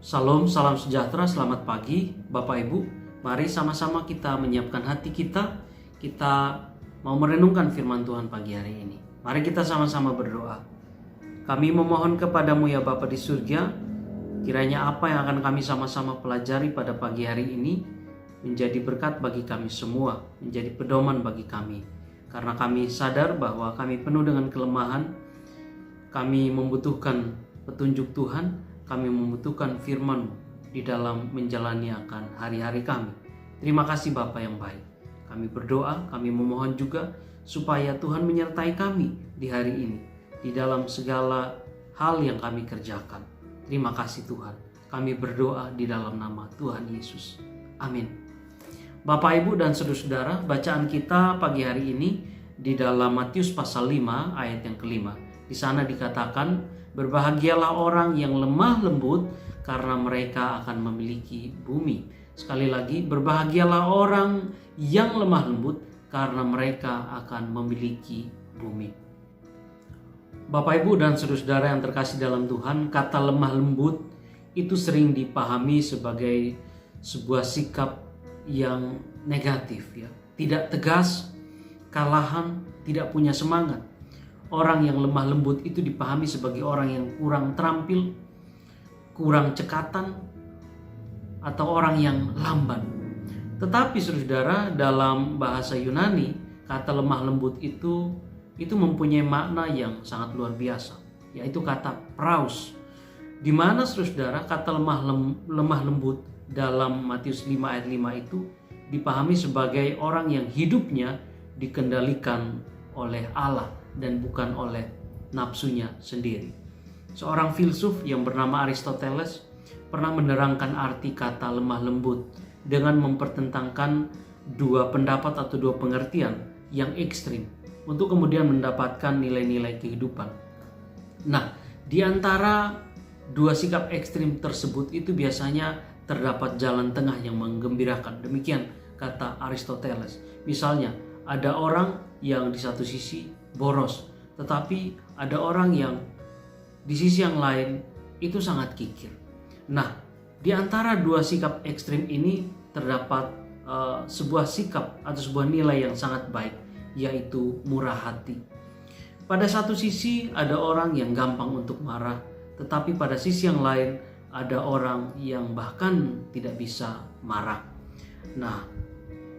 Salam, salam sejahtera, selamat pagi Bapak Ibu. Mari sama-sama kita menyiapkan hati kita. Kita mau merenungkan firman Tuhan pagi hari ini. Mari kita sama-sama berdoa. Kami memohon kepadamu ya Bapa di surga, kiranya apa yang akan kami sama-sama pelajari pada pagi hari ini menjadi berkat bagi kami semua, menjadi pedoman bagi kami. Karena kami sadar bahwa kami penuh dengan kelemahan, kami membutuhkan petunjuk Tuhan, kami membutuhkan firman di dalam menjalani akan hari-hari kami. Terima kasih Bapa yang baik. Kami berdoa, kami memohon juga supaya Tuhan menyertai kami di hari ini, di dalam segala hal yang kami kerjakan. Terima kasih Tuhan. Kami berdoa di dalam nama Tuhan Yesus. Amin. Bapak, Ibu, dan saudara-saudara, bacaan kita pagi hari ini di dalam Matius pasal 5 ayat yang kelima. Di sana dikatakan, berbahagialah orang yang lemah lembut karena mereka akan memiliki bumi. Sekali lagi, berbahagialah orang yang lemah lembut karena mereka akan memiliki bumi. Bapak, Ibu, dan saudara-saudara yang terkasih dalam Tuhan, kata lemah lembut itu sering dipahami sebagai sebuah sikap yang negatif, ya. Tidak tegas, kalahan, tidak punya semangat. Orang yang lemah lembut itu dipahami sebagai orang yang kurang terampil, kurang cekatan, atau orang yang lamban. Tetapi saudara, dalam bahasa Yunani, kata lemah lembut itu mempunyai makna yang sangat luar biasa, yaitu kata praus. Di mana saudara, kata lemah lembut dalam Matius 5 ayat 5 itu dipahami sebagai orang yang hidupnya dikendalikan oleh Allah dan bukan oleh nafsunya sendiri. Seorang filsuf yang bernama Aristoteles pernah menerangkan arti kata lemah lembut dengan mempertentangkan dua pendapat atau dua pengertian yang ekstrim untuk kemudian mendapatkan nilai-nilai kehidupan. Nah, di antara dua sikap ekstrim tersebut itu biasanya terdapat jalan tengah yang menggembirakan. Demikian kata Aristoteles. Misalnya, ada orang yang di satu sisi boros, tetapi ada orang yang di sisi yang lain itu sangat kikir. Nah, di antara dua sikap ekstrim ini terdapat sebuah sikap atau sebuah nilai yang sangat baik, yaitu murah hati. Pada satu sisi ada orang yang gampang untuk marah, tetapi pada sisi yang lain ada orang yang bahkan tidak bisa marah. Nah,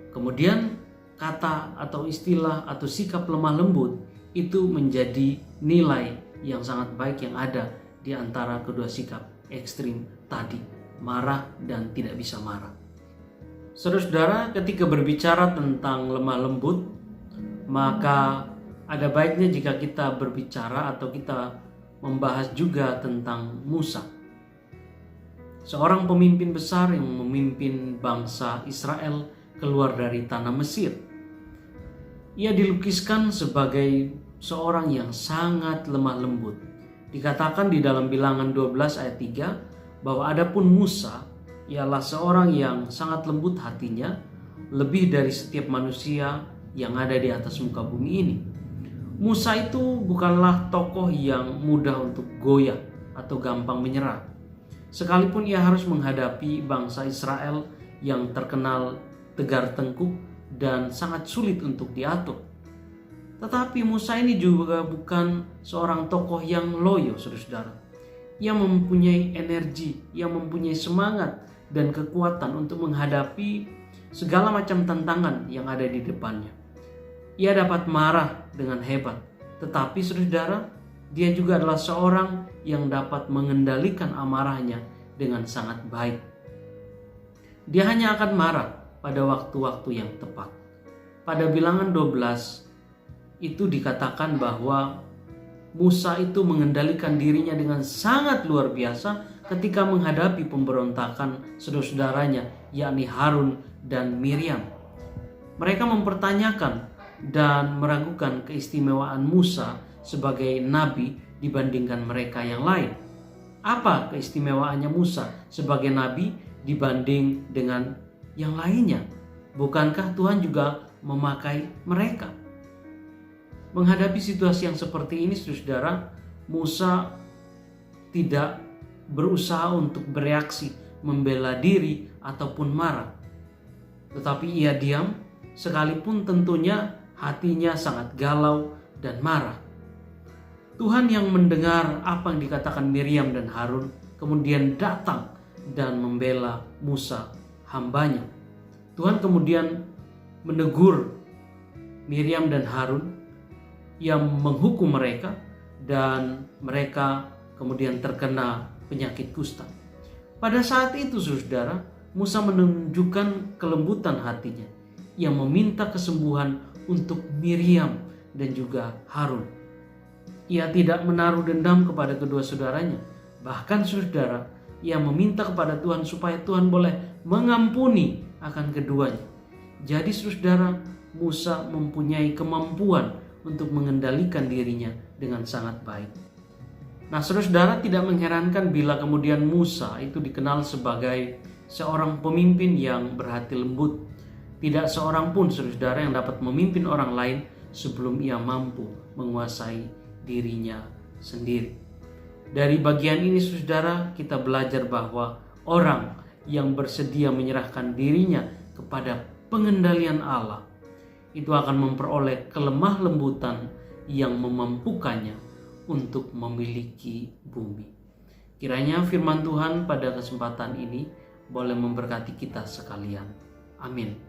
kemudian kata atau istilah atau sikap lemah lembut itu menjadi nilai yang sangat baik yang ada di antara kedua sikap ekstrim tadi, marah dan tidak bisa marah. Saudara-saudara, ketika berbicara tentang lemah lembut, maka ada baiknya jika kita berbicara atau kita membahas juga tentang Musa, seorang pemimpin besar yang memimpin bangsa Israel keluar dari tanah Mesir. Ia dilukiskan sebagai seorang yang sangat lemah lembut. Dikatakan di dalam Bilangan 12 ayat 3 bahwa adapun Musa ialah seorang yang sangat lembut hatinya, lebih dari setiap manusia yang ada di atas muka bumi ini. Musa itu bukanlah tokoh yang mudah untuk goyah atau gampang menyerah. Sekalipun ia harus menghadapi bangsa Israel yang terkenal tegar tengkuk dan sangat sulit untuk diatur. Tetapi Musa ini juga bukan seorang tokoh yang loyo, saudara-saudara. Ia mempunyai energi, ia mempunyai semangat dan kekuatan untuk menghadapi segala macam tantangan yang ada di depannya. Ia dapat marah dengan hebat, tetapi saudara, dia juga adalah seorang yang dapat mengendalikan amarahnya dengan sangat baik. Dia hanya akan marah pada waktu-waktu yang tepat. Pada Bilangan 12 itu dikatakan bahwa Musa itu mengendalikan dirinya dengan sangat luar biasa ketika menghadapi pemberontakan saudara-saudaranya, yakni Harun dan Miriam. Mereka mempertanyakan dan meragukan keistimewaan Musa sebagai nabi dibandingkan mereka yang lain. Apa keistimewaannya Musa sebagai nabi dibanding dengan yang lainnya? Bukankah Tuhan juga memakai mereka? Menghadapi situasi yang seperti ini, saudara, Musa tidak berusaha untuk bereaksi, membela diri, ataupun marah. Tetapi ia diam, sekalipun tentunya hatinya sangat galau dan marah. Tuhan yang mendengar apa yang dikatakan Miriam dan Harun, kemudian datang dan membela Musa, hambanya. Tuhan kemudian menegur Miriam dan Harun yang menghukum mereka, dan mereka kemudian terkena penyakit kusta. Pada saat itu saudara, Musa menunjukkan kelembutan hatinya yang meminta kesembuhan untuk Miriam dan juga Harun. Ia tidak menaruh dendam kepada kedua saudaranya. Bahkan saudara, ia meminta kepada Tuhan supaya Tuhan boleh mengampuni akan keduanya. Jadi saudara, Musa mempunyai kemampuan untuk mengendalikan dirinya dengan sangat baik. Nah, saudara, tidak mengherankan bila kemudian Musa itu dikenal sebagai seorang pemimpin yang berhati lembut. Tidak seorang pun saudara yang dapat memimpin orang lain sebelum ia mampu menguasai dirinya sendiri. Dari bagian ini saudara, kita belajar bahwa orang yang bersedia menyerahkan dirinya kepada pengendalian Allah itu akan memperoleh kelemah lembutan yang memampukannya untuk memiliki bumi. Kiranya firman Tuhan pada kesempatan ini boleh memberkati kita sekalian. Amin.